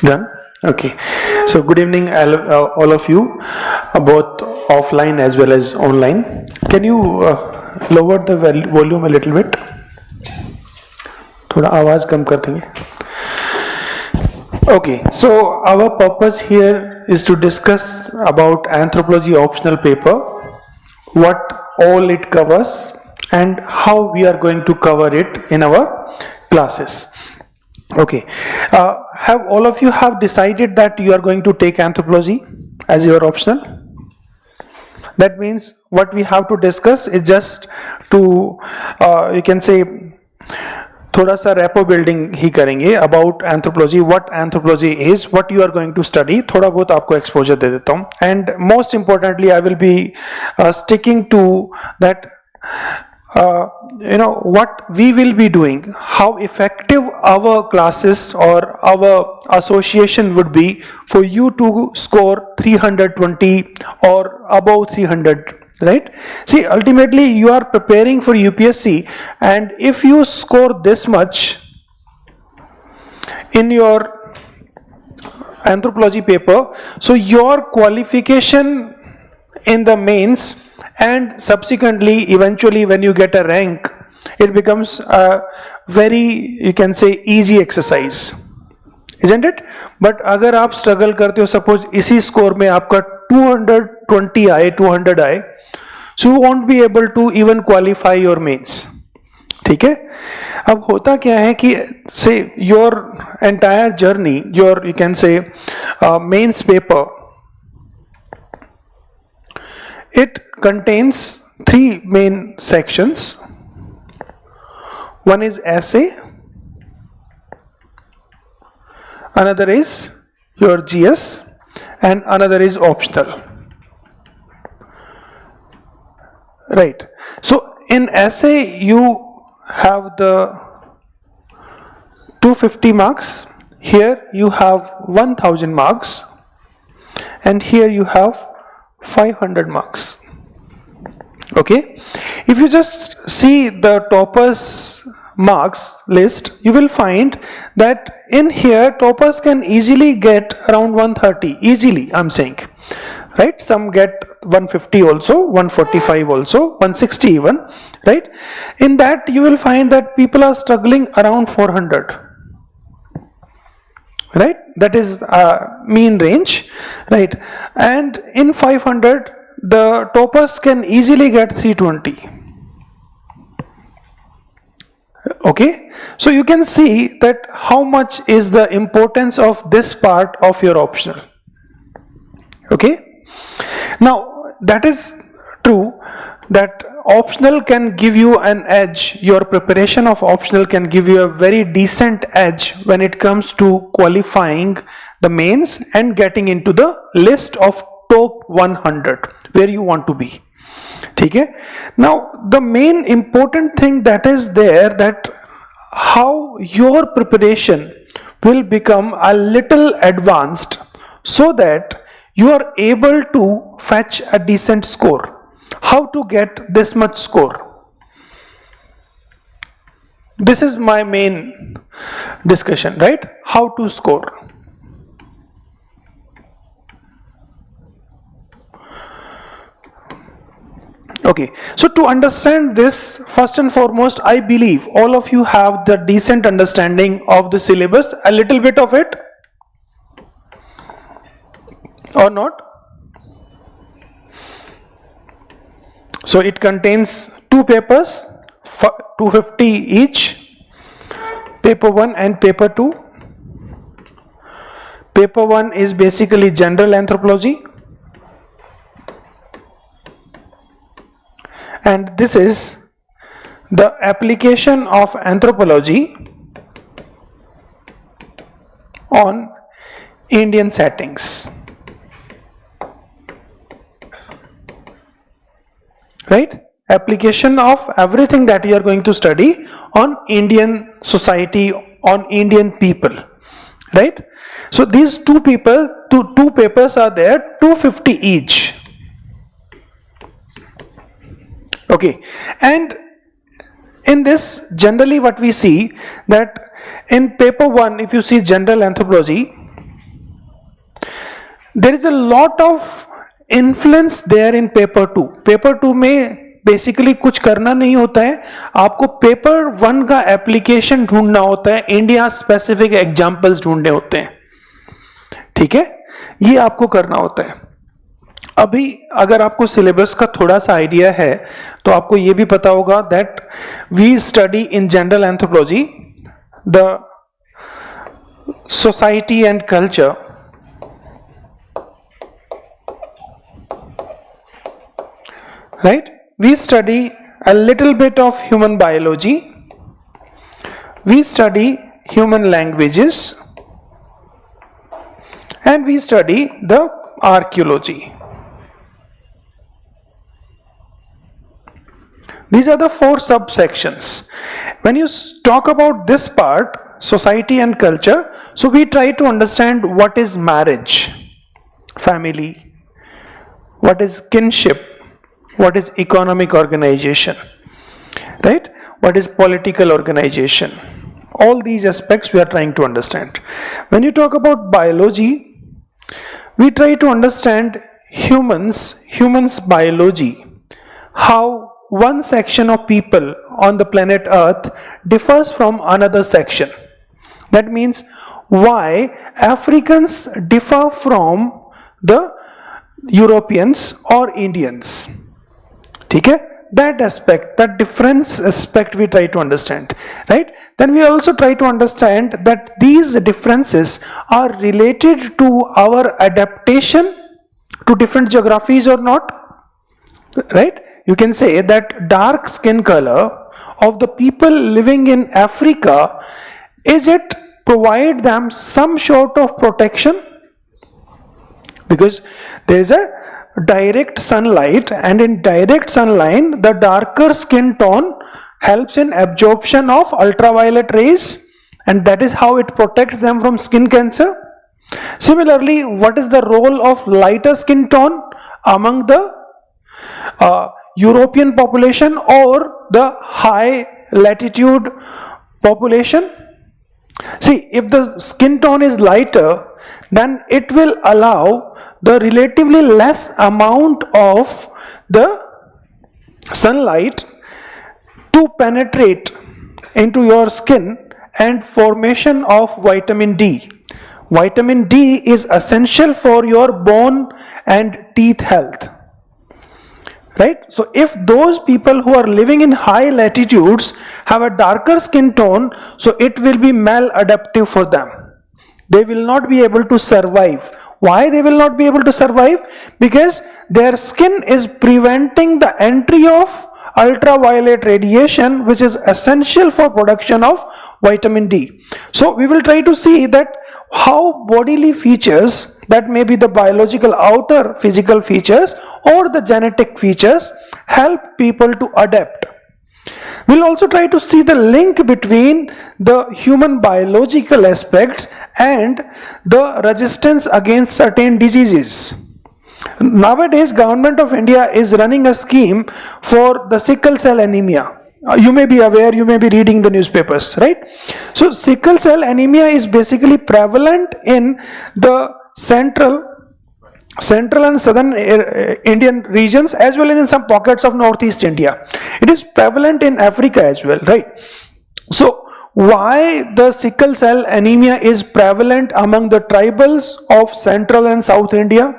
Done? Okay. So good evening all of you, both offline as well as online. Can you lower the volume a little bit? थोड़ा आवाज कम कर देंगे. Okay, so our purpose here is to discuss about anthropology optional paper, what all it covers and how we are going to cover it in our classes. Okay, have all of you have decided that you are going to take anthropology as your optional? That means what we have to discuss is just to you can say थोड़ा सा repo building ही करेंगे about anthropology, what anthropology is, what you are going to study. थोड़ा बहुत आपको exposure दे देता हूँ. And most importantly I will be sticking to that what we will be doing, how effective our classes or our association would be for you to score 320 or above 300, right? See, ultimately you are preparing for UPSC, and if you score this much in your anthropology paper, so your qualification in the mains and subsequently eventually when you get a rank, it becomes a very, you can say, easy exercise, isn't it? But अगर आप struggle करते हो, suppose इसी score में आपका 220 आए, 200 आए, so you won't be able to even qualify your mains. ठीक है? अब होता क्या है कि say your entire journey, your you can say mains paper, it contains three main sections. One is essay, another is your GS, and another is optional. Right. So in essay you have the 250 marks, here you have 1000 marks, and here you have 500 marks. Okay, if you just see the toppers marks list, you will find that in here toppers can easily get around 130 easily, I'm saying, right? Some get 150 also, 145 also, 160 even, right? In that you will find that people are struggling around 400, right? That is mean range, right? And in 500 the toppers can easily get 320. Okay, so you can see that how much is the importance of this part of your optional. Okay, now that is true that optional can give you an edge. Your preparation of optional can give you a very decent edge when it comes to qualifying the mains and getting into the list of top 100 where you want to be. Okay? Now the main important thing that is there, that how your preparation will become a little advanced so that you are able to fetch a decent score. How to get this much score? This is my main discussion, right? How to score. Okay, so to understand this, first and foremost, I believe all of you have the decent understanding of the syllabus, a little bit of it, or not? So it contains two papers, 250 each, paper 1 and paper 2. Paper 1 is basically general anthropology, and this is the application of anthropology on Indian settings. Right? Application of everything that you are going to study on Indian society, on Indian people. Right? So these two papers are there, 250 each. Okay, and in this generally what we see that in paper 1, if you see general anthropology, there is a lot of influence there in paper 2. Paper 2 में basically कुछ करना नहीं होता है, आपको paper 1 का application ढूंढना होता है, इंडिया स्पेसिफिक एग्जांपल्स ढूंढने होते हैं, ठीक है, ये आपको करना होता है। अभी अगर आपको सिलेबस का थोड़ा सा आइडिया है तो आपको ये भी पता होगा that we study in general anthropology the society and culture, right? We study a little bit of human biology, we study human languages, and we study the archaeology. These are the 4 subsections. When you talk about this part, society and culture, so we try to understand what is marriage, family, what is kinship, what is economic organization, right? What is political organization? All these aspects we are trying to understand. When you talk about biology, we try to understand humans biology, how one section of people on the planet Earth differs from another section. That means why Africans differ from the Europeans or Indians. ठीक है, that aspect, that difference aspect we try to understand, right? Then we also try to understand that these differences are related to our adaptation to different geographies or not, right? You can say that dark skin color of the people living in Africa, is it provide them some sort of protection? Because there is a direct sunlight, and in direct sunlight the darker skin tone helps in absorption of ultraviolet rays, and that is how it protects them from skin cancer. Similarly, what is the role of lighter skin tone among the European population or the high latitude population? See, if the skin tone is lighter, then it will allow the relatively less amount of the sunlight to penetrate into your skin and formation of vitamin D. Vitamin D is essential for your bone and teeth health. Right? So if those people who are living in high latitudes have a darker skin tone, so it will be maladaptive for them. They will not be able to survive. Why they will not be able to survive? Because their skin is preventing the entry of ultraviolet radiation, which is essential for production of vitamin D. So we will try to see that how bodily features, that may be the biological outer physical features or the genetic features, help people to adapt. We'll also try to see the link between the human biological aspects and the resistance against certain diseases. Nowadays, Government of India is running a scheme for the sickle cell anemia. You may be aware, you may be reading the newspapers, right? So sickle cell anemia is basically prevalent in the central and southern Indian regions, as well as in some pockets of northeast India. It is prevalent in Africa as well, right? So why the sickle cell anemia is prevalent among the tribals of central and south India?